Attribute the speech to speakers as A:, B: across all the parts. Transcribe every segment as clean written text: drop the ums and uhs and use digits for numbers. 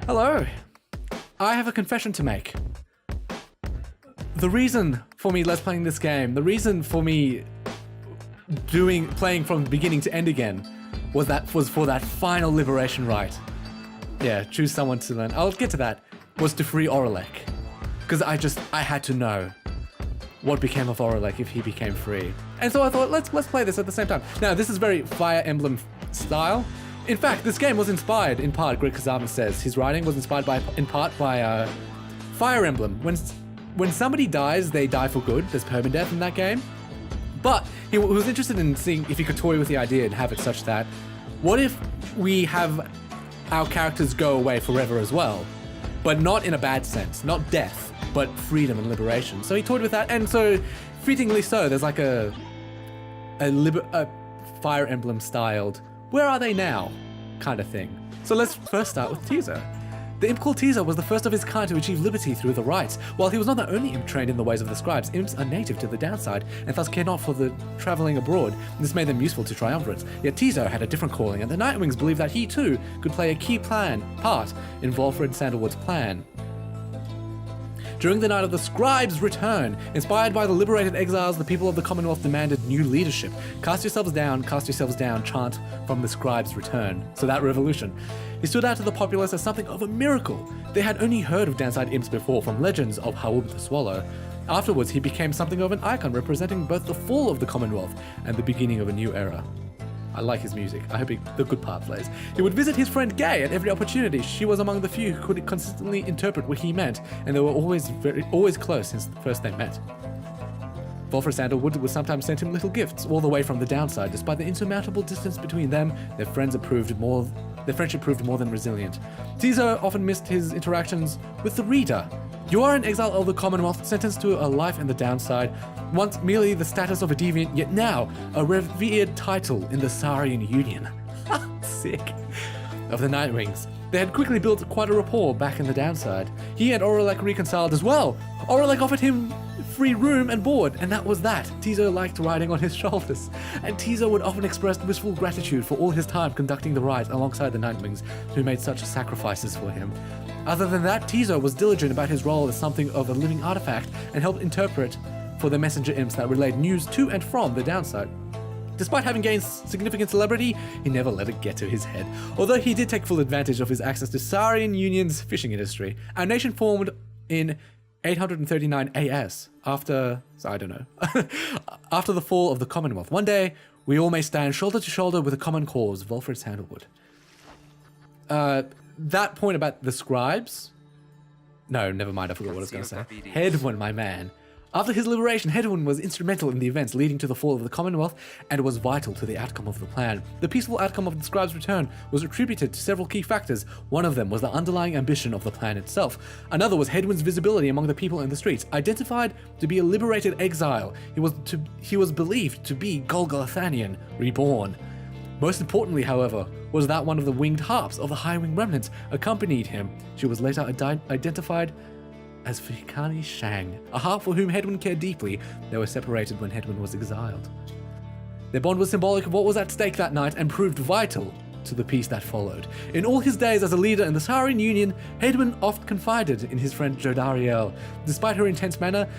A: Hello. I have a confession to make. The reason for me let's playing this game, the reason for me playing from beginning to end again was for that final liberation rite. Yeah, choose someone to learn. I'll get to that. Was to free Aurelek. Because I had to know what became of Aurelek if he became free. And so I thought, let's play this at the same time. Now, this is very Fire Emblem style. In fact, this game was inspired, in part, Greg Kazama says, his writing was inspired in part by Fire Emblem. When somebody dies, they die for good. There's permadeath in that game. But he was interested in seeing if he could toy with the idea and have it such that, what if we have our characters go away forever as well? But not in a bad sense, not death, but freedom and liberation. So he toyed with that, and so, fittingly so, there's like a Fire Emblem styled, where are they now kind of thing. So let's first start with Teaser. The imp called Teaser was the first of his kind to achieve liberty through the rites. While he was not the only imp trained in the ways of the scribes, imps are native to the downside and thus care not for the travelling abroad. This made them useful to triumvirates. Yet Teaser had a different calling, and the Nightwings believed that he too could play a key part in Volfred Sandalwood's plan. During the night of the Scribes' return, inspired by the liberated exiles, the people of the Commonwealth demanded new leadership. Cast yourselves down, chant from the Scribes' return. So that revolution. He stood out to the populace as something of a miracle. They had only heard of downside imps before from legends of Hawub the Swallow. Afterwards, he became something of an icon representing both the fall of the Commonwealth and the beginning of a new era. I like his music. I hope the good part plays. He would visit his friend Gay at every opportunity. She was among the few who could consistently interpret what he meant, and they were always close since first they met. Volfred Sandalwood would sometimes send him little gifts, all the way from the downside. Despite the insurmountable distance between them, their friendship proved more than resilient. Teaser often missed his interactions with the reader. You are an exile of the Commonwealth, sentenced to a life in the downside, once merely the status of a deviant, yet now a revered title in the Saurian Union. Sick. Of the Nightwings. They had quickly built quite a rapport back in the downside. He and Aurelek reconciled as well. Aurelek offered him free room and board, and that was that. Teaser liked riding on his shoulders, and Teaser would often express wistful gratitude for all his time conducting the rite alongside the Nightwings, who made such sacrifices for him. Other than that, Teaser was diligent about his role as something of a living artifact and helped interpret for the messenger imps that relayed news to and from the downside. Despite having gained significant celebrity, he never let it get to his head, although he did take full advantage of his access to Saurian Union's fishing industry. Our nation formed in 839 AS, after the fall of the Commonwealth. One day, we all may stand shoulder to shoulder with a common cause, Volfred Sandalwood. That point about the scribes... No, never mind, I forgot what I was going to say. Hedwyn, my man. After his liberation, Hedwyn was instrumental in the events leading to the fall of the Commonwealth and was vital to the outcome of the plan. The peaceful outcome of the Scribes' return was attributed to several key factors. One of them was the underlying ambition of the plan itself. Another was Hedwyn's visibility among the people in the streets. Identified to be a liberated exile, he was believed to be Golgothanian, reborn. Most importantly, however, was that one of the winged harps of the High-Wing remnants accompanied him. She was later identified as Fikani Shang, a harp for whom Hedwyn cared deeply. They were separated when Hedwyn was exiled. Their bond was symbolic of what was at stake that night and proved vital to the peace that followed. In all his days as a leader in the Saurian Union, Hedwyn oft confided in his friend Jodariel. Despite her intense manner,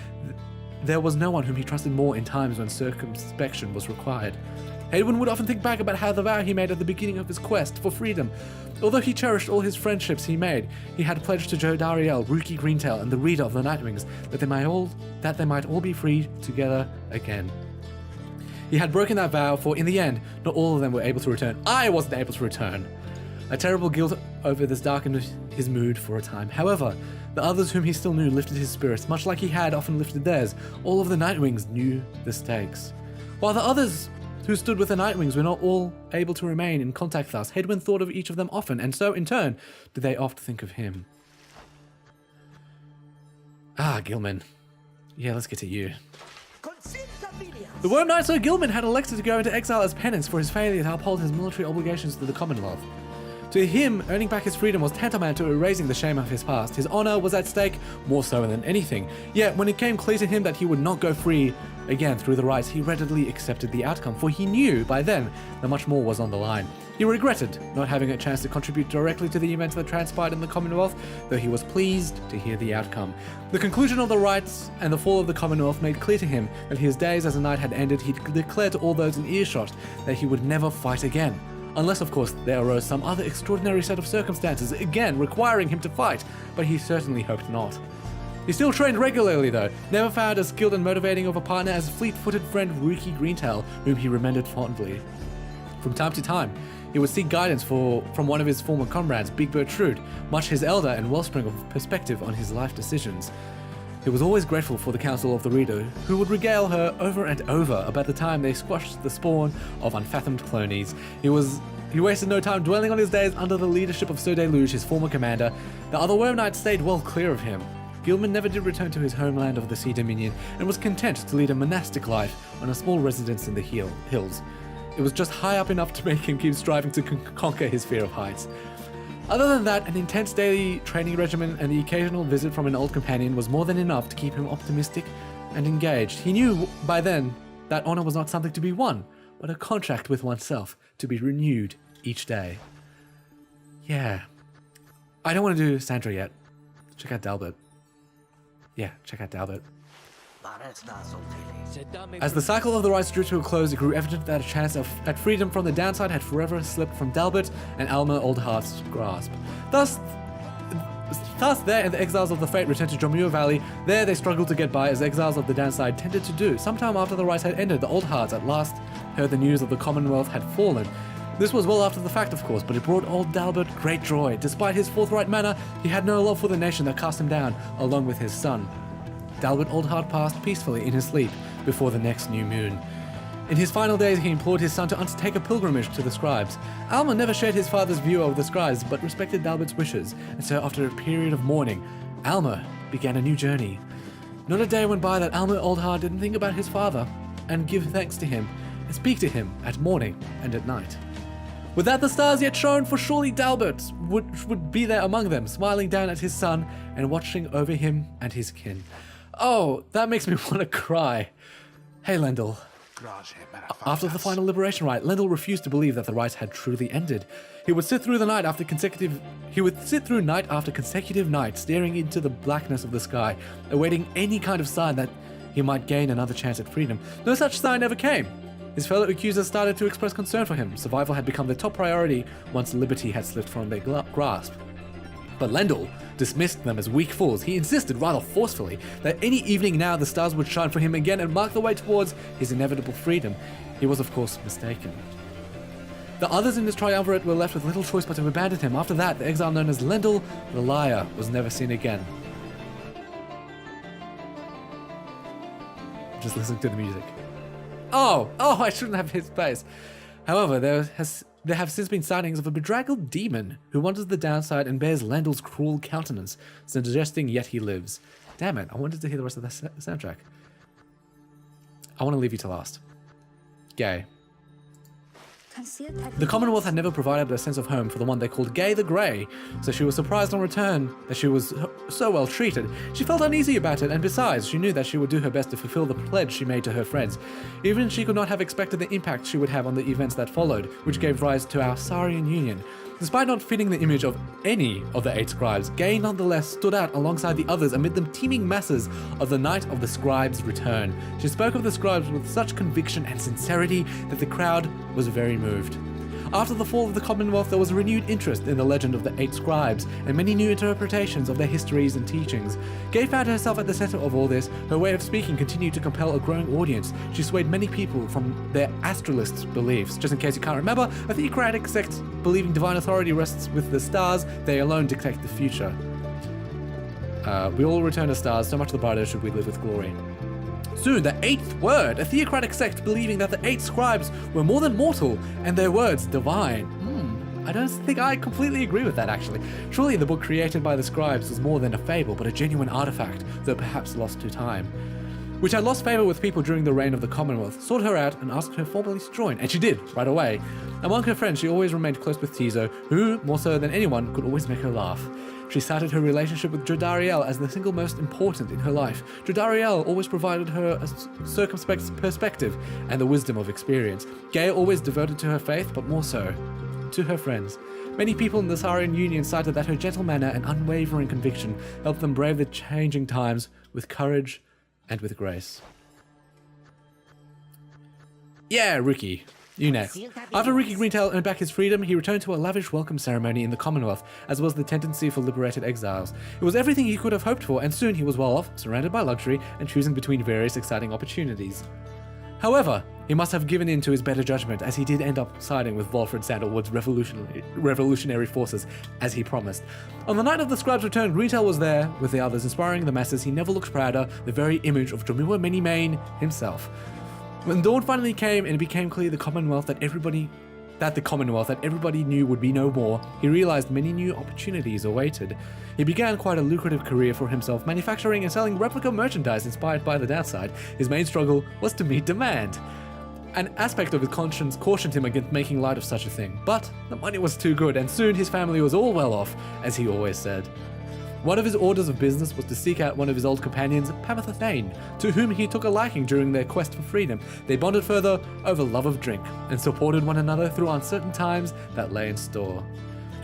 A: there was no one whom he trusted more in times when circumspection was required. Hedwyn would often think back about how the vow he made at the beginning of his quest for freedom. Although he cherished all his friendships he made, he had pledged to Jodariel, Rookie Greentail, and the reader of the Nightwings that they might all be free together again. He had broken that vow, for in the end, not all of them were able to return. I wasn't able to return. A terrible guilt over this darkened his mood for a time. However, the others whom he still knew lifted his spirits, much like he had often lifted theirs. All of the Nightwings knew the stakes. While the others who stood with the Nightwings were not all able to remain in contact with us, Hedwyn thought of each of them often, and so, in turn, did they oft think of him. Gilman. Yeah, let's get to you. The Worm Knight Sir Gilman had elected to go into exile as penance for his failure to uphold his military obligations to the Commonwealth. To him, earning back his freedom was tantamount to erasing the shame of his past. His honor was at stake, more so than anything. Yet, when it came clear to him that he would not go free again through the rites, he readily accepted the outcome, for he knew by then that much more was on the line. He regretted not having a chance to contribute directly to the events that transpired in the Commonwealth, though he was pleased to hear the outcome. The conclusion of the rites and the fall of the Commonwealth made clear to him that his days as a knight had ended. He declared to all those in earshot that he would never fight again. Unless, of course, there arose some other extraordinary set of circumstances, again requiring him to fight, but he certainly hoped not. He still trained regularly though, never found as skilled and motivating of a partner as fleet-footed friend Rookie Greentail, whom he remembered fondly. From time to time, he would seek guidance from one of his former comrades, Big Bertrude, much his elder and wellspring of perspective on his life decisions. He was always grateful for the counsel of the reader, who would regale her over and over about the time they squashed the spawn of unfathomed clonies. He wasted no time dwelling on his days under the leadership of Sir Deluge, his former commander. The other Worm Knights stayed well clear of him. Gilman never did return to his homeland of the Sea Dominion, and was content to lead a monastic life on a small residence in the hills. It was just high up enough to make him keep striving to conquer his fear of heights. Other than that, an intense daily training regimen and the occasional visit from an old companion was more than enough to keep him optimistic and engaged. He knew by then that honor was not something to be won, but a contract with oneself to be renewed each day. Yeah. I don't want to do Sandra yet. Check out Dalbert. Yeah, check out Dalbert. As the cycle of the rites drew to a close, it grew evident that a chance at freedom from the downside had forever slipped from Dalbert and Alma Oldheart's grasp. Thus there, the exiles of the Fate returned to Dromure Valley. There they struggled to get by, as exiles of the downside tended to do. Sometime after the rites had ended, the Oldhearts at last heard the news of the Commonwealth had fallen. This was well after the fact, of course, but it brought old Dalbert great joy. Despite his forthright manner, he had no love for the nation that cast him down, along with his son. Dalbert Oldheart passed peacefully in his sleep before the next new moon. In his final days, he implored his son to undertake a pilgrimage to the scribes. Alma never shared his father's view of the scribes, but respected Dalbert's wishes, and so after a period of mourning, Alma began a new journey. Not a day went by that Alma Oldheart didn't think about his father, and give thanks to him, and speak to him at morning and at night. Without the stars yet shone, for surely Dalbert would be there among them, smiling down at his son and watching over him and his kin. Oh, that makes me want to cry. Hey, Lendl. After the final liberation rite, Lendl refused to believe that the rites had truly ended. He would sit through night after consecutive night, staring into the blackness of the sky, awaiting any kind of sign that he might gain another chance at freedom. No such sign ever came. His fellow accusers started to express concern for him. Survival had become their top priority once liberty had slipped from their grasp. But Lendl dismissed them as weak fools. He insisted, rather forcefully, that any evening now the stars would shine for him again and mark the way towards his inevitable freedom. He was, of course, mistaken. The others in this triumvirate were left with little choice but to abandon him. After that, the exile known as Lendl the Liar was never seen again. Just listening to the music. Oh, I shouldn't have hit space. However, there have since been sightings of a bedraggled demon who wanders the downside and bears Lendl's cruel countenance, suggesting yet he lives. Damn it, I wanted to hear the rest of the soundtrack. I want to leave you to last. Gay. The Commonwealth had never provided a sense of home for the one they called Gay the Grey, so she was surprised on return that she was so well treated. She felt uneasy about it, and besides, she knew that she would do her best to fulfill the pledge she made to her friends. Even she could not have expected the impact she would have on the events that followed, which gave rise to our Saurian Union. Despite not fitting the image of any of the 8 scribes, Gay nonetheless stood out alongside the others amid the teeming masses of the night of the scribes' return. She spoke of the scribes with such conviction and sincerity that the crowd was very moved. After the fall of the Commonwealth, there was a renewed interest in the legend of the 8 scribes, and many new interpretations of their histories and teachings. Gay found herself at the center of all this. Her way of speaking continued to compel a growing audience. She swayed many people from their astralist beliefs. Just in case you can't remember, a theocratic sect believing divine authority rests with the stars, they alone dictate the future. We all return as stars, so much the brighter should we live with glory. Soon, the 8th word, a theocratic sect believing that the 8 scribes were more than mortal and their words divine. I don't think I completely agree with that, actually. Surely the book created by the scribes was more than a fable, but a genuine artifact, though perhaps lost to time. which had lost favor with people during the reign of the Commonwealth, sought her out and asked her formally to join, and she did, right away. Among her friends, she always remained close with Tiso, who, more so than anyone, could always make her laugh. She cited her relationship with Jodariel as the single most important in her life. Jodariel always provided her a circumspect perspective and the wisdom of experience. Gale always devoted to her faith, but more so to her friends. Many people in the Saurian Union cited that her gentle manner and unwavering conviction helped them brave the changing times with courage and with grace. Yeah, Ricky. You next. After Ricky Greentail earned back his freedom, he returned to a lavish welcome ceremony in the Commonwealth, as was the tendency for liberated exiles. It was everything he could have hoped for, and soon he was well off, surrounded by luxury, and choosing between various exciting opportunities. However, he must have given in to his better judgment, as he did end up siding with Volfred Sandalwood's revolutionary forces, as he promised. On the night of the scribe's return, Greentail was there with the others, inspiring the masses. He never looked prouder, the very image of Jamua Minimane himself. When dawn finally came and it became clear the Commonwealth that everybody knew would be no more, he realized many new opportunities awaited. He began quite a lucrative career for himself, manufacturing and selling replica merchandise inspired by the downside. His main struggle was to meet demand. An aspect of his conscience cautioned him against making light of such a thing, but the money was too good, and soon his family was all well off, as he always said. One of his orders of business was to seek out one of his old companions, Pamitha Thane, to whom he took a liking during their quest for freedom. They bonded further over love of drink, and supported one another through uncertain times that lay in store.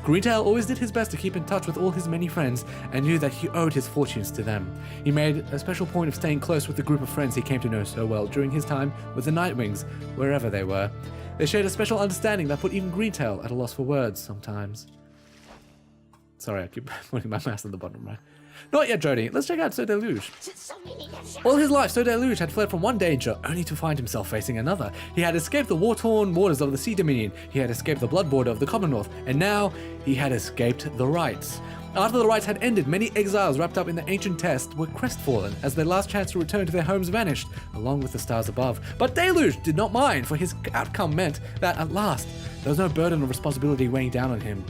A: Greentail always did his best to keep in touch with all his many friends, and knew that he owed his fortunes to them. He made a special point of staying close with the group of friends he came to know so well during his time with the Nightwings, wherever they were. They shared a special understanding that put even Greentail at a loss for words sometimes. Sorry, I keep putting my mouse on the bottom right. Not yet, Jody. Let's check out Sir Deluge. All his life, Sir Deluge had fled from one danger, only to find himself facing another. He had escaped the war-torn waters of the Sea Dominion, he had escaped the blood border of the Commonwealth, and now he had escaped the rites. After the rites had ended, many exiles wrapped up in the ancient test were crestfallen as their last chance to return to their homes vanished, along with the stars above. But Deluge did not mind, for his outcome meant that, at last, there was no burden of responsibility weighing down on him.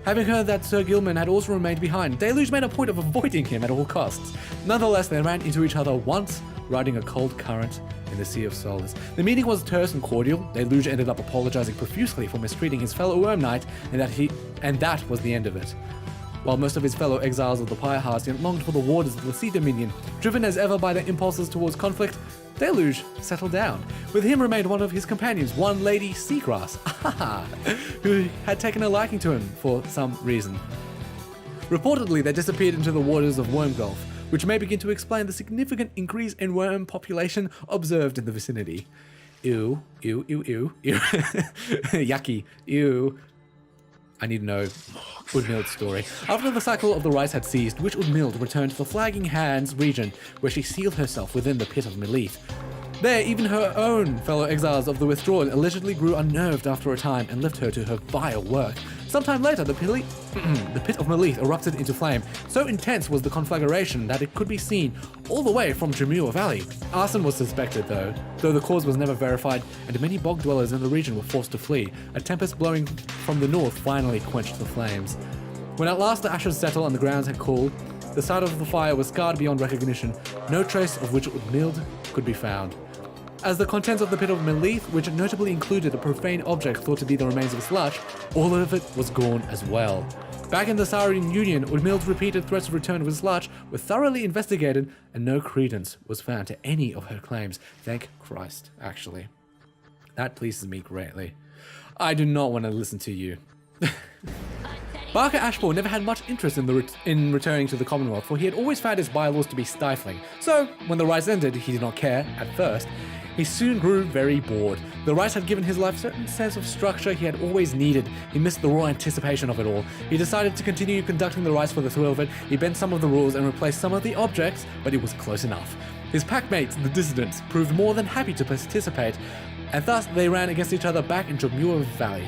A: Having heard that Sir Gilman had also remained behind, Deluge made a point of avoiding him at all costs. Nonetheless, they ran into each other once, riding a cold current in the Sea of Souls. The meeting was terse and cordial. Deluge ended up apologizing profusely for mistreating his fellow Worm Knight, and that was the end of it. While most of his fellow exiles of the Pyre Hearts longed for the waters of the Sea Dominion, driven as ever by their impulses towards conflict, Deluge settled down. With him remained one of his companions, one Lady Seagrass, who had taken a liking to him for some reason. Reportedly, they disappeared into the waters of Worm Gulf, which may begin to explain the significant increase in worm population observed in the vicinity. Ew, ew, ew, ew, ew. Yucky, ew. I need to know Udmild's story. After the cycle of the rites had ceased, Witch Udmild returned to the Flagging Hands region, where she sealed herself within the Pit of Melith. There, even her own fellow exiles of the Withdrawn allegedly grew unnerved after a time and left her to her vile work. Sometime later, the Pit of Melith erupted into flame. So intense was the conflagration that it could be seen all the way from Jamua Valley. Arson was suspected, though the cause was never verified, and many bog dwellers in the region were forced to flee. A tempest blowing from the north finally quenched the flames. When at last the ashes settled and the grounds had cooled, the site of the fire was scarred beyond recognition. No trace of Witch Udmild could be found. As the contents of the Pit of Melith, which notably included a profane object thought to be the remains of a sludge, all of it was gone as well. Back in the Saurian Union, Udmild's repeated threats of return of his sludge were thoroughly investigated, and no credence was found to any of her claims. Thank Christ, actually. That pleases me greatly. I do not want to listen to you. Barker Ashmore never had much interest in returning to the Commonwealth, for he had always found his bylaws to be stifling. So, when the rites ended, he did not care, at first. He soon grew very bored. The rites had given his life a certain sense of structure he had always needed. He missed the raw anticipation of it all. He decided to continue conducting the rites for the thrill of it. He bent some of the rules and replaced some of the objects, but it was close enough. His packmates, the Dissidents, proved more than happy to participate, and thus they ran against each other back in Jamua Valley.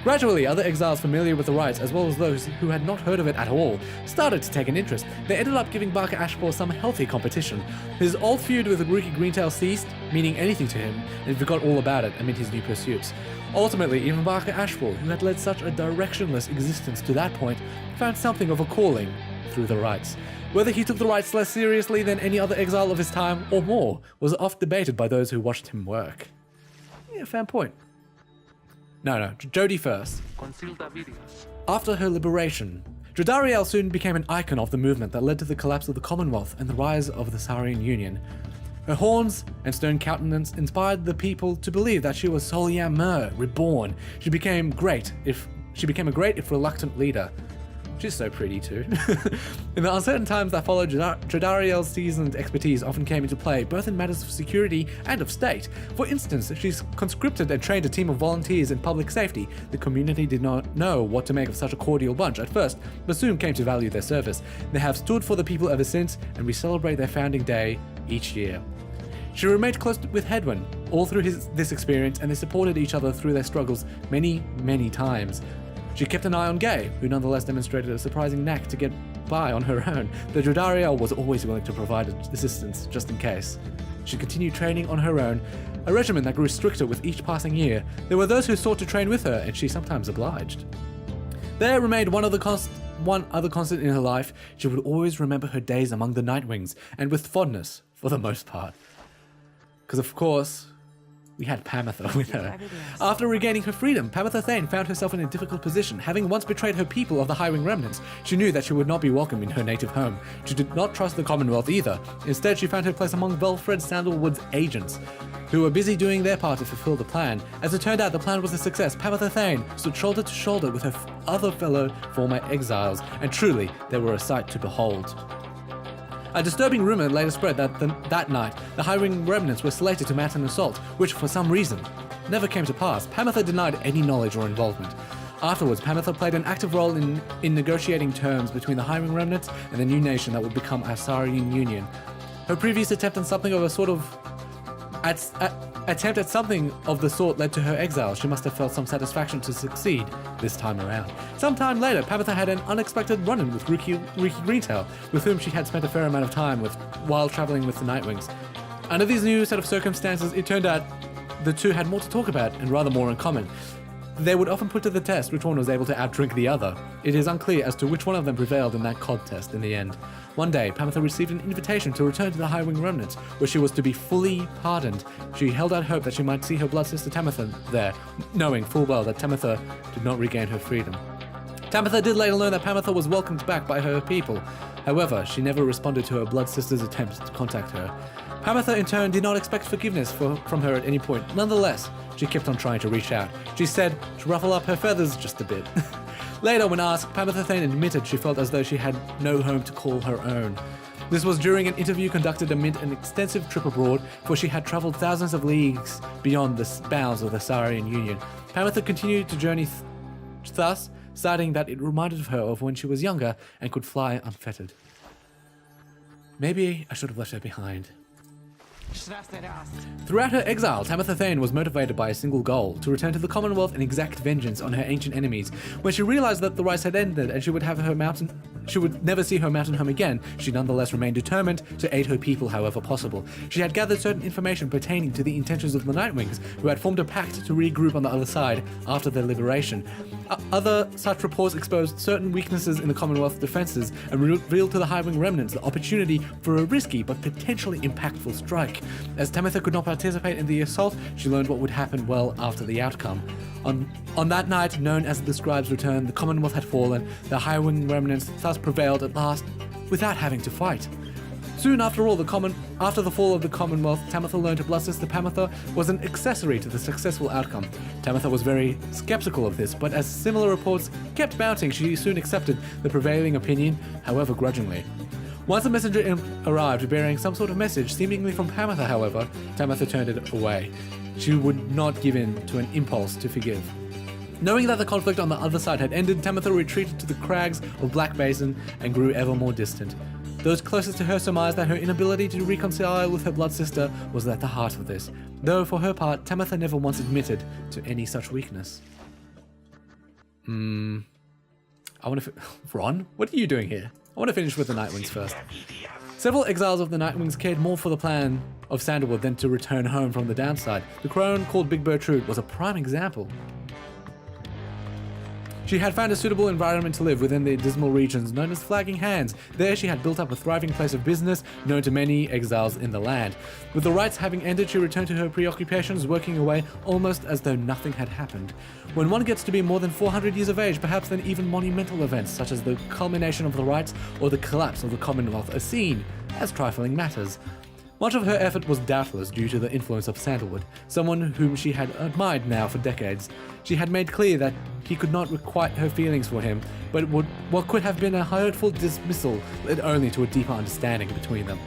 A: Gradually, other exiles familiar with the rites, as well as those who had not heard of it at all, started to take an interest. They ended up giving Barker Ashmore some healthy competition. His old feud with Rookie Greentail ceased meaning anything to him, and he forgot all about it amid his new pursuits. Ultimately, even Barker Ashmore, who had led such a directionless existence to that point, found something of a calling through the rites. Whether he took the rites less seriously than any other exile of his time, or more, was oft debated by those who watched him work. Yeah, fair point. No, Jodie first. After her liberation, Dredariel soon became an icon of the movement that led to the collapse of the Commonwealth and the rise of the Saurian Union. Her horns and stern countenance inspired the people to believe that she was Soliam Mer, reborn. She became a great, if reluctant leader. She's so pretty too. In the uncertain times that followed, Dredariel's seasoned expertise often came into play, both in matters of security and of state. For instance, she's conscripted and trained a team of volunteers in public safety. The community did not know what to make of such a cordial bunch at first, but soon came to value their service. They have stood for the people ever since, and we celebrate their founding day each year. She remained close with Hedwyn all through this experience, and they supported each other through their struggles many, many times. She kept an eye on Gay, who nonetheless demonstrated a surprising knack to get by on her own, though Dredariel was always willing to provide assistance just in case. She continued training on her own, a regimen that grew stricter with each passing year. There were those who sought to train with her, and she sometimes obliged. There remained one other constant in her life. She would always remember her days among the Nightwings, and with fondness, for the most part. Because of course, we had Pamitha with her. After regaining her freedom, Pamitha Thane found herself in a difficult position. Having once betrayed her people of the Highwing Remnants, she knew that she would not be welcome in her native home. She did not trust the Commonwealth either. Instead, she found her place among Velfred Sandalwood's agents, who were busy doing their part to fulfill the plan. As it turned out, the plan was a success. Pamitha Thane stood shoulder to shoulder with her other fellow former exiles, and truly, they were a sight to behold. A disturbing rumor later spread that that night, the Highwing Remnants were slated to mount an assault, which for some reason never came to pass. Pamitha denied any knowledge or involvement. Afterwards, Pamitha played an active role in negotiating terms between the Highwing Remnants and the new nation that would become our Saurian Union. Her previous attempt at something of the sort led to her exile. She must have felt some satisfaction to succeed this time around. Sometime later, Pamitha had an unexpected run-in with Riki Greentail, with whom she had spent a fair amount of time while traveling with the Nightwings. Under these new set of circumstances, it turned out the two had more to talk about and rather more in common. They would often put to the test which one was able to outdrink the other. It is unclear as to which one of them prevailed in that contest in the end. One day, Pamitha received an invitation to return to the Highwing Remnants, where she was to be fully pardoned. She held out hope that she might see her blood sister Tamitha there, knowing full well that Tamitha did not regain her freedom. Tamitha did later learn that Pamitha was welcomed back by her people. However, she never responded to her blood sister's attempts to contact her. Pamitha, in turn, did not expect forgiveness from her at any point. Nonetheless, she kept on trying to reach out. She said to ruffle up her feathers just a bit. Later, when asked, Pamitha Thane admitted she felt as though she had no home to call her own. This was during an interview conducted amid an extensive trip abroad, for she had travelled thousands of leagues beyond the bounds of the Saurian Union. Pamitha continued to journey thus, citing that it reminded her of when she was younger and could fly unfettered. Maybe I should have left her behind. Throughout her exile, Tamitha Thane was motivated by a single goal: to return to the Commonwealth and exact vengeance on her ancient enemies. When she realized that the rice had ended and she would never see her mountain home again, she nonetheless remained determined to aid her people however possible. She had gathered certain information pertaining to the intentions of the Nightwings, who had formed a pact to regroup on the other side after their liberation. Other such reports exposed certain weaknesses in the Commonwealth defenses and revealed to the Highwing Remnants the opportunity for a risky but potentially impactful strike. As Tamitha could not participate in the assault, she learned what would happen well after the outcome. On that night, known as the Scribe's Return, the Commonwealth had fallen. The Highwing Remnants thus prevailed at last, without having to fight. Soon after the fall of the Commonwealth, Tamitha learned her blood sister Pamitha was an accessory to the successful outcome. Tamitha was very skeptical of this, but as similar reports kept mounting, she soon accepted the prevailing opinion, however grudgingly. Once a messenger arrived bearing some sort of message, seemingly from Pamitha, however, Tamitha turned it away. She would not give in to an impulse to forgive. Knowing that the conflict on the other side had ended, Tamitha retreated to the crags of Black Basin and grew ever more distant. Those closest to her surmised that her inability to reconcile with her blood sister was at the heart of this, though for her part, Tamitha never once admitted to any such weakness. Ron, what are you doing here? I want to finish with the Nightwings first. Several exiles of the Nightwings cared more for the plan of Sandalwood than to return home from the downside. The crone called Big Bertrude was a prime example. She had found a suitable environment to live within the dismal regions known as Flagging Hands. There she had built up a thriving place of business known to many exiles in the land. With the rites having ended, she returned to her preoccupations, working away almost as though nothing had happened. When one gets to be more than 400 years of age, perhaps then even monumental events such as the culmination of the rites or the collapse of the Commonwealth are seen as trifling matters. Much of her effort was doubtless due to the influence of Sandalwood, someone whom she had admired now for decades. She had made clear that he could not requite her feelings for him, but what could have been a hurtful dismissal led only to a deeper understanding between them.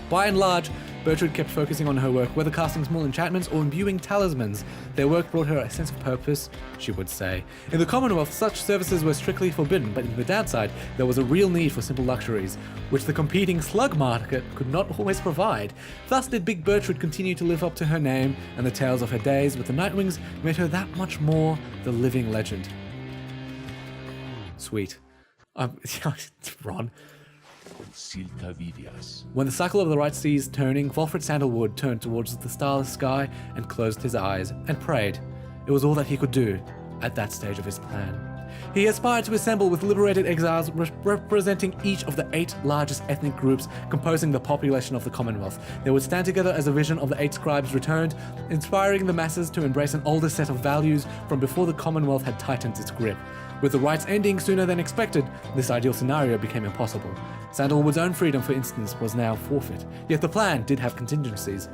A: By and large, Bertrude kept focusing on her work, whether casting small enchantments or imbuing talismans. Their work brought her a sense of purpose, she would say. In the Commonwealth, such services were strictly forbidden, but in the downside, there was a real need for simple luxuries, which the competing slug market could not always provide. Thus did Big Bertrude continue to live up to her name, and the tales of her days with the Nightwings made her that much more the living legend. Sweet. Ron. When the cycle of the right seas turning, Volfred Sandalwood turned towards the starless sky and closed his eyes and prayed. It was all that he could do at that stage of his plan. He aspired to assemble with liberated exiles representing each of the 8 largest ethnic groups composing the population of the Commonwealth. They would stand together as a vision of the 8 scribes returned, inspiring the masses to embrace an older set of values from before the Commonwealth had tightened its grip. With the rites ending sooner than expected, this ideal scenario became impossible. Sandalwood's own freedom, for instance, was now forfeit, yet the plan did have contingencies.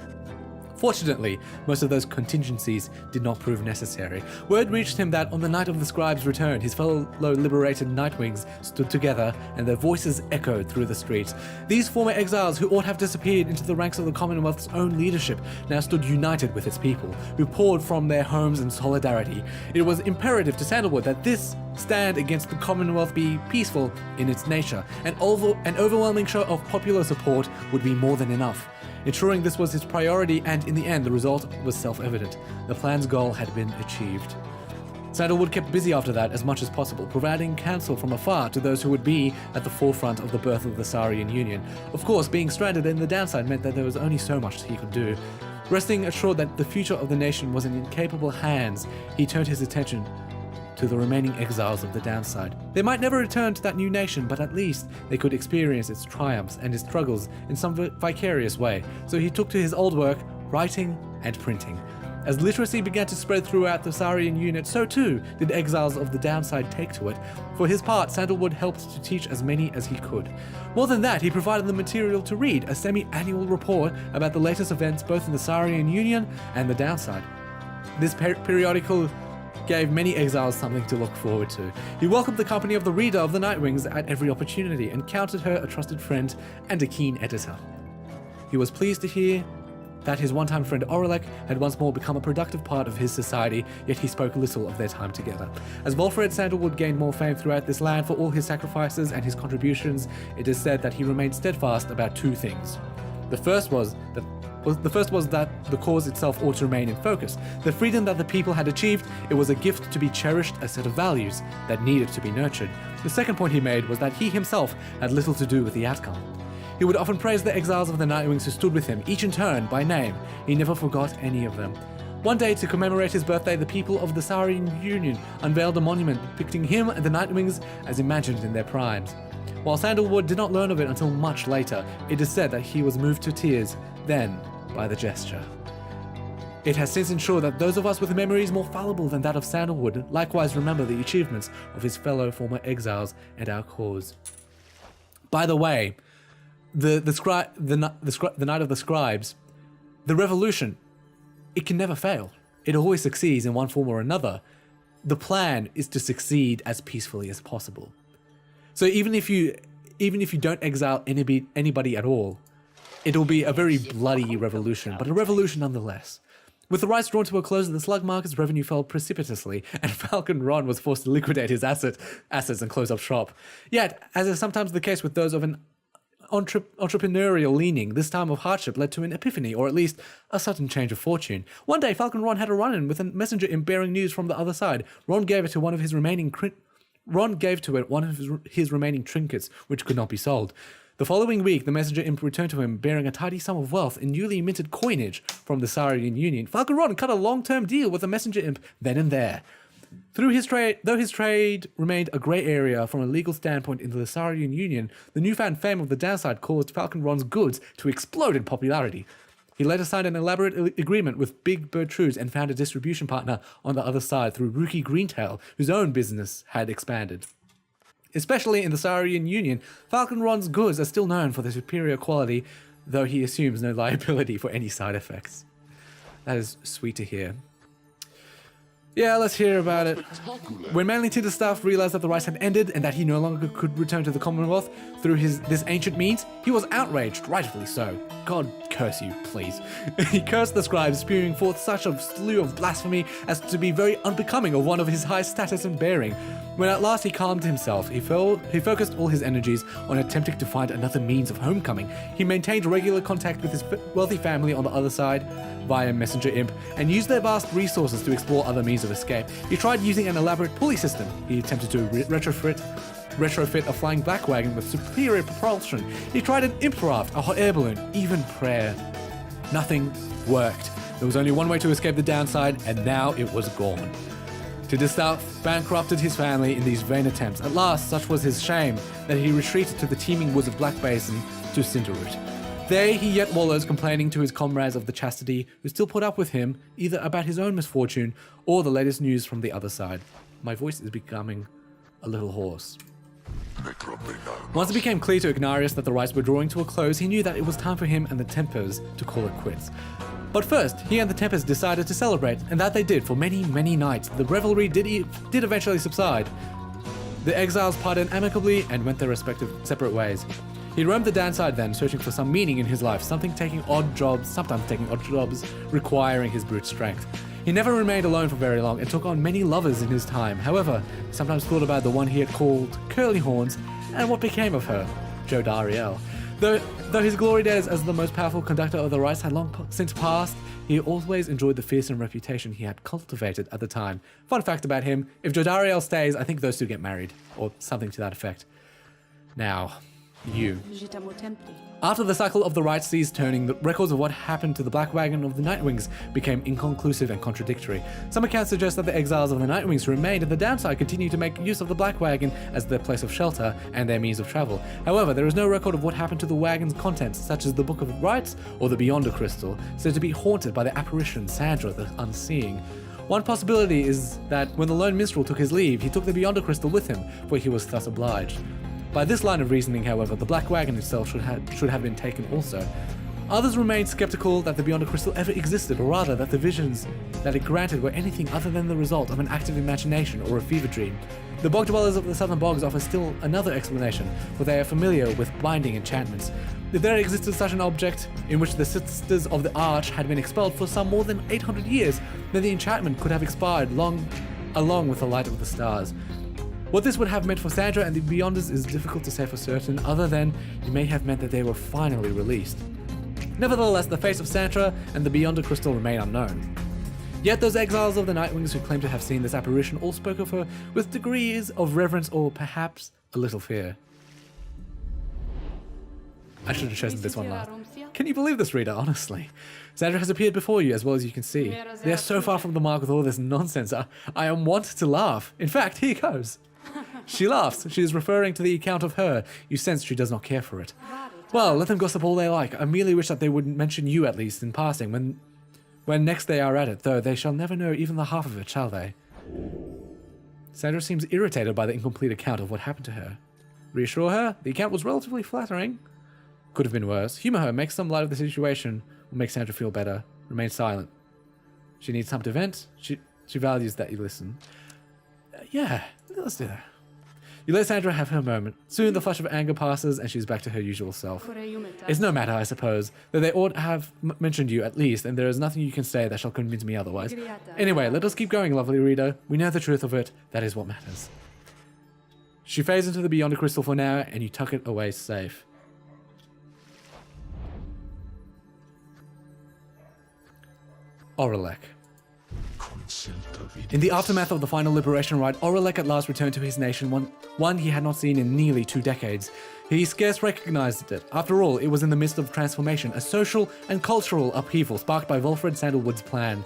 A: Fortunately, most of those contingencies did not prove necessary. Word reached him that on the night of the scribe's return, his fellow liberated Nightwings stood together and their voices echoed through the streets. These former exiles who ought to have disappeared into the ranks of the Commonwealth's own leadership now stood united with its people, who poured from their homes in solidarity. It was imperative to Sandalwood that this stand against the Commonwealth be peaceful in its nature. An overwhelming show of popular support would be more than enough. Ensuring this was his priority, and in the end, the result was self-evident. The plan's goal had been achieved. Sandalwood kept busy after that as much as possible, providing counsel from afar to those who would be at the forefront of the birth of the Saurian Union. Of course, being stranded in the downside meant that there was only so much he could do. Resting assured that the future of the nation was in incapable hands, he turned his attention to the remaining exiles of the downside. They might never return to that new nation, but at least they could experience its triumphs and its struggles in some vicarious way. So he took to his old work, writing and printing. As literacy began to spread throughout the Saurian unit, so too did exiles of the downside take to it. For his part, Sandalwood helped to teach as many as he could. More than that, he provided the material to read, a semi-annual report about the latest events both in the Saurian Union and the downside. This periodical gave many exiles something to look forward to. He welcomed the company of the reader of the Nightwings at every opportunity and counted her a trusted friend and a keen editor. He was pleased to hear that his one-time friend Aurelek had once more become a productive part of his society, yet he spoke little of their time together. As Volfred Sandalwood gained more fame throughout this land for all his sacrifices and his contributions, it is said that he remained steadfast about 2 things. The first was that the cause itself ought to remain in focus. The freedom that the people had achieved, it was a gift to be cherished, a set of values that needed to be nurtured. The second point he made was that he himself had little to do with the outcome. He would often praise the exiles of the Nightwings who stood with him, each in turn, by name. He never forgot any of them. One day, to commemorate his birthday, the people of the Saurian Union unveiled a monument depicting him and the Nightwings as imagined in their primes. While Sandalwood did not learn of it until much later, it is said that he was moved to tears then by the gesture. It has since ensured that those of us with memories more fallible than that of Sandalwood likewise remember the achievements of his fellow former exiles and our cause. By the way, the Night of the Scribes, the revolution, it can never fail. It always succeeds in one form or another. The plan is to succeed as peacefully as possible. So even if you don't exile anybody at all, it'll be a very bloody revolution, but a revolution nonetheless. With the rights drawn to a close, the slug market's revenue fell precipitously, and Falcon Ron was forced to liquidate his assets and close up shop. Yet, as is sometimes the case with those of an entrepreneurial leaning, this time of hardship led to an epiphany, or at least a sudden change of fortune. One day, Falcon Ron had a run-in with a messenger imp bearing news from the other side. Ron gave it one of his remaining trinkets, which could not be sold. The following week, the messenger imp returned to him bearing a tidy sum of wealth in newly minted coinage from the Saurian Union. Falcon Ron cut a long-term deal with the messenger imp then and there. Though his trade remained a grey area from a legal standpoint in the Lissarian Union, the newfound fame of the downside caused Falcon Ron's goods to explode in popularity. He later signed an elaborate agreement with Big Bertrude and found a distribution partner on the other side through Rookie Greentail, whose own business had expanded. Especially in the Lissarian Union, Falcon Ron's goods are still known for their superior quality, though he assumes no liability for any side effects. That is sweet to hear. Yeah, let's hear about it. When Manly Tinter's staff realized that the rice had ended and that he no longer could return to the Commonwealth through this ancient means, he was outraged, rightfully so. God curse you, please. He cursed the scribes, spewing forth such a slew of blasphemy as to be very unbecoming of one of his high status and bearing. When at last he calmed himself, he focused all his energies on attempting to find another means of homecoming. He maintained regular contact with his wealthy family on the other side via Messenger Imp and used their vast resources to explore other means of escape. He tried using an elaborate pulley system. He attempted to retrofit a flying black wagon with superior propulsion. He tried an imp raft, a hot air balloon, even prayer. Nothing worked. There was only one way to escape the downside, and now it was gone. Tidestaff bankrupted his family in these vain attempts. At last, such was his shame that he retreated to the teeming woods of Black Basin to Cinderroot. There he yet wallows, complaining to his comrades of the chastity, who still put up with him, either about his own misfortune or the latest news from the other side. My voice is becoming a little hoarse. Once it became clear to Ignarius that the rites were drawing to a close, he knew that it was time for him and the Tempers to call it quits. But first, he and the Tempers decided to celebrate, and that they did for many, many nights. The revelry did eventually subside. The exiles parted amicably and went their respective separate ways. He roamed the downside then, searching for some meaning in his life, sometimes taking odd jobs requiring his brute strength. He never remained alone for very long and took on many lovers in his time. However, he sometimes thought about the one he had called Curly Horns and what became of her, Jodariel. Though his glory days as the most powerful conductor of the rites had long since passed, he always enjoyed the fearsome reputation he had cultivated at the time. Fun fact about him, if Jodariel stays, I think those two get married, or something to that effect. Now, you. After the cycle of the rites ceased turning, the records of what happened to the Black Wagon of the Nightwings became inconclusive and contradictory. Some accounts suggest that the exiles of the Nightwings who remained at the downside continued to make use of the Black Wagon as their place of shelter and their means of travel. However, there is no record of what happened to the wagon's contents, such as the Book of Rites or the Beyonder Crystal, said to be haunted by the apparition Sandra the Unseeing. One possibility is that when the lone minstrel took his leave, he took the Beyonder Crystal with him, for he was thus obliged. By this line of reasoning, however, the Black Wagon itself should have been taken also. Others remained skeptical that the Beyonder Crystal ever existed, or rather that the visions that it granted were anything other than the result of an active imagination or a fever dream. The bog dwellers of the southern bogs offer still another explanation, for they are familiar with binding enchantments. If there existed such an object, in which the Sisters of the Arch had been expelled for some more than 800 years, then the enchantment could have expired along with the light of the stars. What this would have meant for Sandra and the Beyonders is difficult to say for certain, other than it may have meant that they were finally released. Nevertheless, the face of Sandra and the Beyonder Crystal remain unknown. Yet those exiles of the Nightwings who claim to have seen this apparition all spoke of her with degrees of reverence or perhaps a little fear. I should have chosen this one last. Can you believe this, reader? Honestly. Sandra has appeared before you, as well as you can see. They are so far from the mark with all this nonsense. I am wont to laugh. In fact, here goes. She laughs. She is referring to the account of her. You sense she does not care for it. Well, let them gossip all they like. I merely wish that they would mention you, at least, in passing, when next they are at it, though they shall never know even the half of it, shall they? Sandra seems irritated by the incomplete account of what happened to her. Reassure her, the account was relatively flattering. Could have been worse. Humor her, make some light of the situation, will make Sandra feel better. Remain silent. She needs time to vent. She values that you listen. Yeah, let's do that. You let Sandra have her moment. Soon the flush of anger passes and she's back to her usual self. It's no matter, I suppose, though they ought to have mentioned you at least, and there is nothing you can say that shall convince me otherwise. Anyway, let us keep going, lovely reader. We know the truth of it. That is what matters. She fades into the Beyonder Crystal for now, and you tuck it away safe. Aurelek. In the aftermath of the final liberation rite, Aurelek at last returned to his nation, one he had not seen in nearly 2 decades. He scarce recognized it. After all, it was in the midst of transformation, a social and cultural upheaval sparked by Volfred Sandalwood's plan.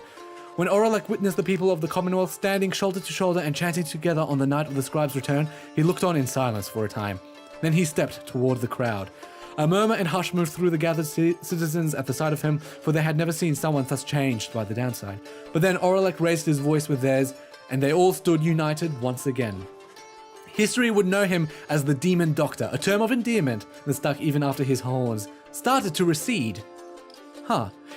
A: When Aurelek witnessed the people of the Commonwealth standing shoulder to shoulder and chanting together on the night of the scribe's return, he looked on in silence for a time. Then he stepped toward the crowd. A murmur and hush moved through the gathered citizens at the sight of him, for they had never seen someone thus changed by the downside. But then Aurelek raised his voice with theirs, and they all stood united once again. History would know him as the Demon Doctor, a term of endearment that stuck even after his horns started to recede.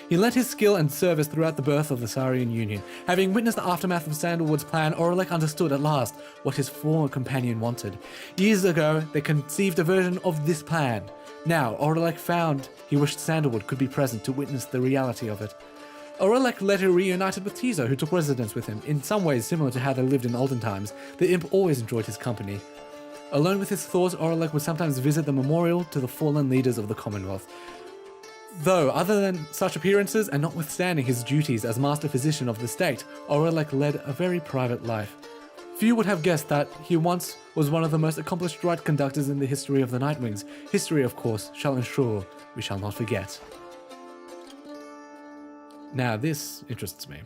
A: He lent his skill and service throughout the birth of the Saurian Union. Having witnessed the aftermath of Sandalwood's plan, Aurelek understood at last what his former companion wanted. Years ago, they conceived a version of this plan. Now, Aurelek found he wished Sandalwood could be present to witness the reality of it. Aurelek later reunited with Tiso, who took residence with him, in some ways similar to how they lived in olden times. The imp always enjoyed his company. Alone with his thoughts, Aurelek would sometimes visit the memorial to the fallen leaders of the Commonwealth. Though, other than such appearances, and notwithstanding his duties as master physician of the state, Aurelek led a very private life. Few would have guessed that he once was one of the most accomplished rite conductors in the history of the Nightwings. History, of course, shall ensure we shall not forget. Now, this interests me.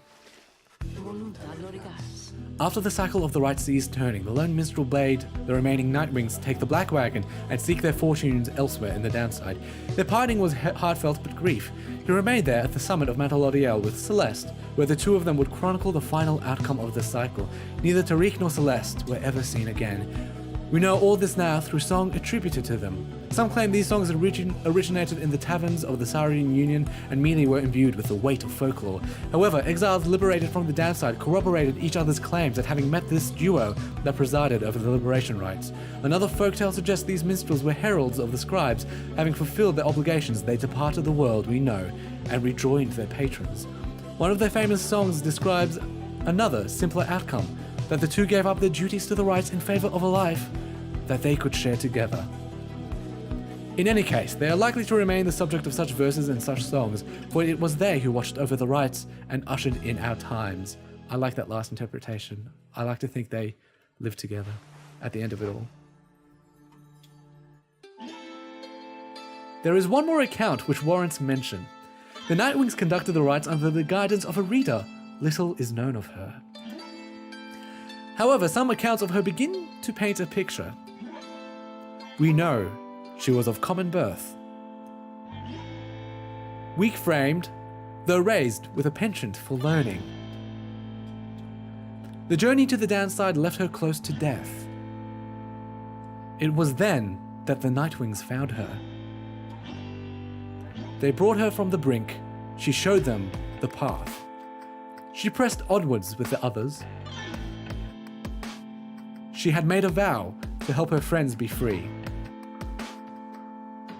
A: After the cycle of the right ceased turning, the lone minstrel bade the remaining Nightwings take the Black Wagon and seek their fortunes elsewhere in the downside. Their parting was heartfelt but grief. He remained there at the summit of Mount Lodiel with Celeste, where the two of them would chronicle the final outcome of the cycle. Neither Tariq nor Celeste were ever seen again. We know all this now through song attributed to them. Some claim these songs originated in the taverns of the Saurian Union and merely were imbued with the weight of folklore. However, exiles liberated from the downside corroborated each other's claims at having met this duo that presided over the liberation rites. Another folktale suggests these minstrels were heralds of the scribes. Having fulfilled their obligations, they departed the world we know and rejoined their patrons. One of their famous songs describes another, simpler outcome, that the two gave up their duties to the rites in favor of a life that they could share together. In any case, they are likely to remain the subject of such verses and such songs, for it was they who watched over the rites and ushered in our times. I like that last interpretation. I like to think they lived together at the end of it all. There is one more account which warrants mention. The Nightwings conducted the rites under the guidance of a reader. Little is known of her. However, some accounts of her begin to paint a picture. We know she was of common birth, weak-framed, though raised with a penchant for learning. The journey to the downside left her close to death. It was then that the Nightwings found her. They brought her from the brink. She showed them the path. She pressed onwards with the others. She had made a vow to help her friends be free.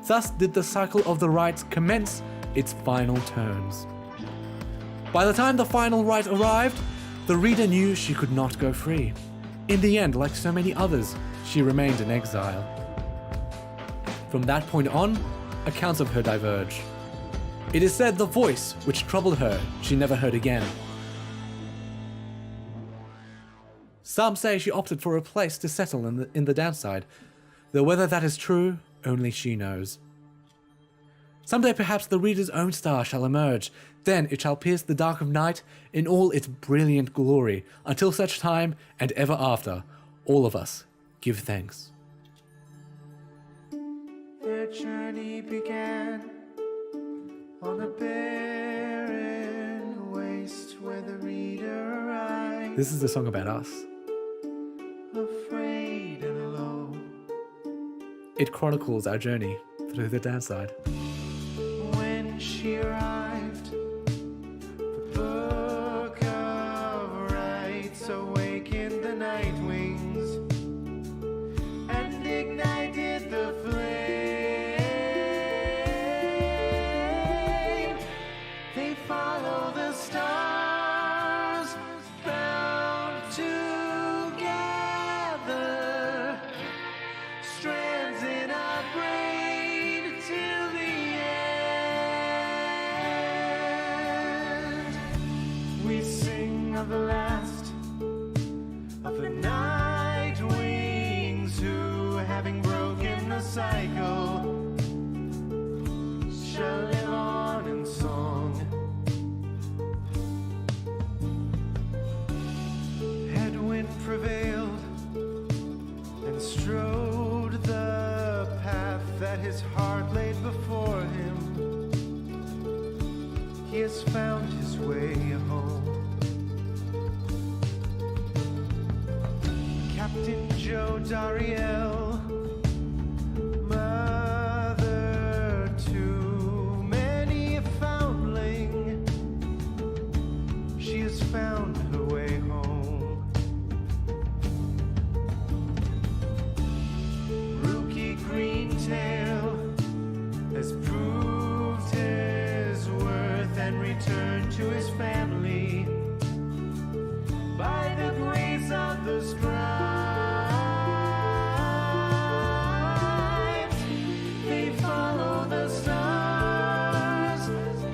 A: Thus did the cycle of the rites commence its final turns. By the time the final rite arrived, the reader knew she could not go free. In the end, like so many others, she remained in exile. From that point on, accounts of her diverge. It is said the voice which troubled her she never heard again. Some say she opted for a place to settle in the downside, though whether that is true, only she knows. Someday perhaps the reader's own star shall emerge. Then it shall pierce the dark of night in all its brilliant glory. Until such time, and ever after, all of us give thanks.
B: Their journey began on a barren waste where the reader arrived.
A: This is a song about us.
B: Afraid and alone.
A: It chronicles our journey through the downside.
B: When she arrived, the book of rites awakened the Nightwings and ignited the flame. They follow the stars bound together, strands in our brain till the end. We sing of the last of the Nightwings who, having broken the cycle, shall live on in song. prevailed and strode the path that his heart laid before him. He has found his way home. Captain Joe Dariel, mother to many a foundling, she has found her way home. Rookie Greentail has proved his worth and returned to his family by the grace of the scribes. They follow the stars,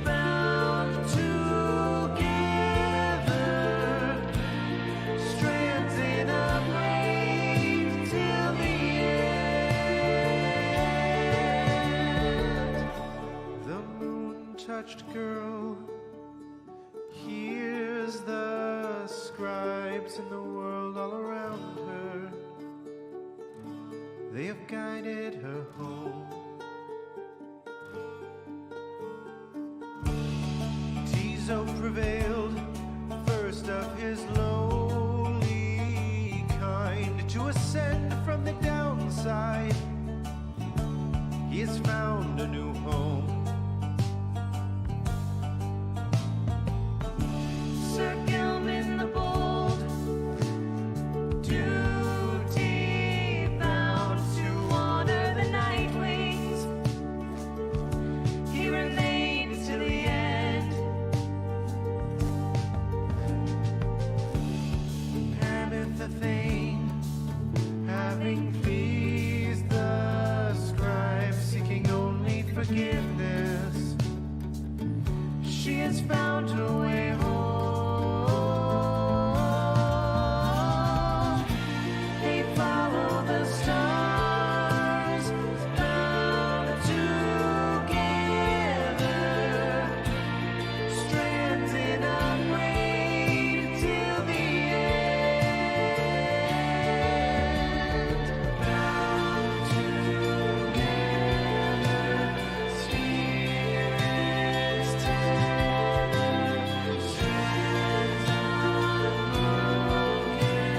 B: bound together, strands in a braid till the end. The moon-touched girl hears the scribes in the world all around her. They have guided her home. Tizo prevailed, first of his lowly kind, to ascend from the downside. He has found a new home. Sir Gilman the Bold, duty bound to honor the Nightwings, he remained till the end. Pamith the Thane, having pleased the scribe, seeking only forgiveness, she has found her way home. They follow the stars, bound together, strands in a braid till the end. Bound together, spirits tether, strands unbroken,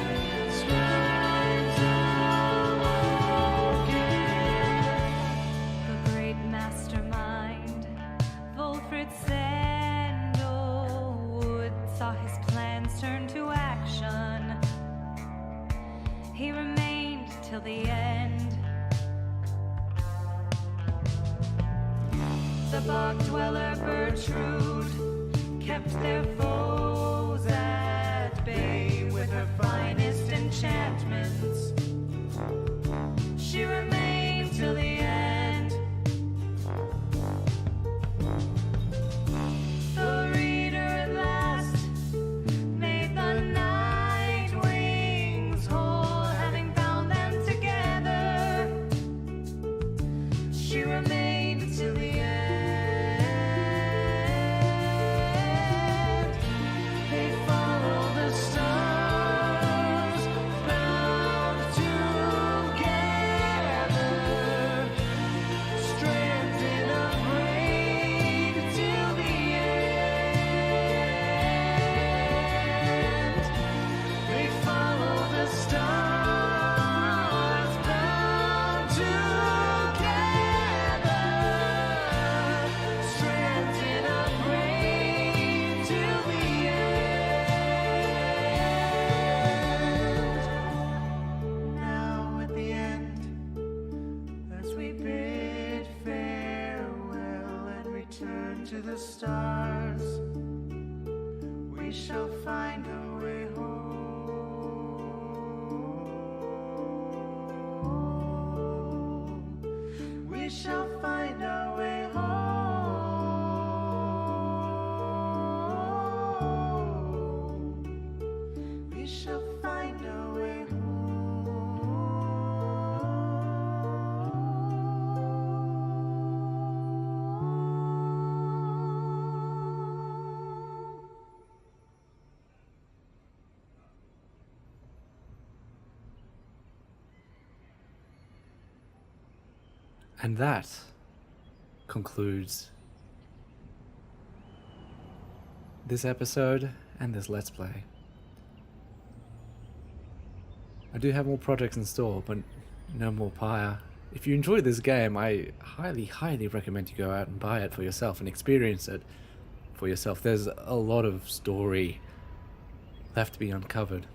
B: scribes awoken. The great mastermind, Wolfred Sandalwood, saw his plans turn to action. He remained till the end. The bog dweller Bertrude kept their foes at bay with her finest enchantments. She remained till the end. The reader at last made the Nightwings whole, having bound them together. She remained till the end. They follow the stars, bound together, strands in a braid till the end. They follow the stars, bound together, strands in a braid till the end. Now at the end, as we bid farewell and return to the stars, we shall find our way home. We shall find our way home. We shall find our way home.
A: And that concludes this episode and this Let's Play. I do have more projects in store, but no more Pyre. If you enjoyed this game, I highly, highly recommend you go out and buy it for yourself and experience it for yourself. There's a lot of story left to be uncovered.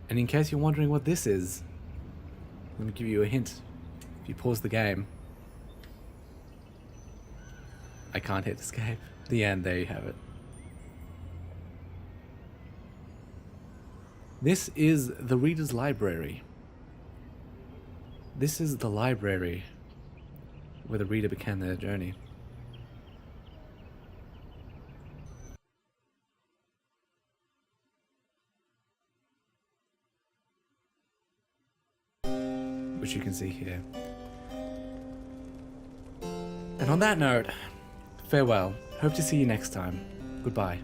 A: And in case you're wondering what this is, let me give you a hint. If you pause the game, I can't hit escape. The end, there you have it. This is the Reader's Library. This is the library where the reader began their journey. Which you can see here. And on that note, farewell. Hope to see you next time. Goodbye.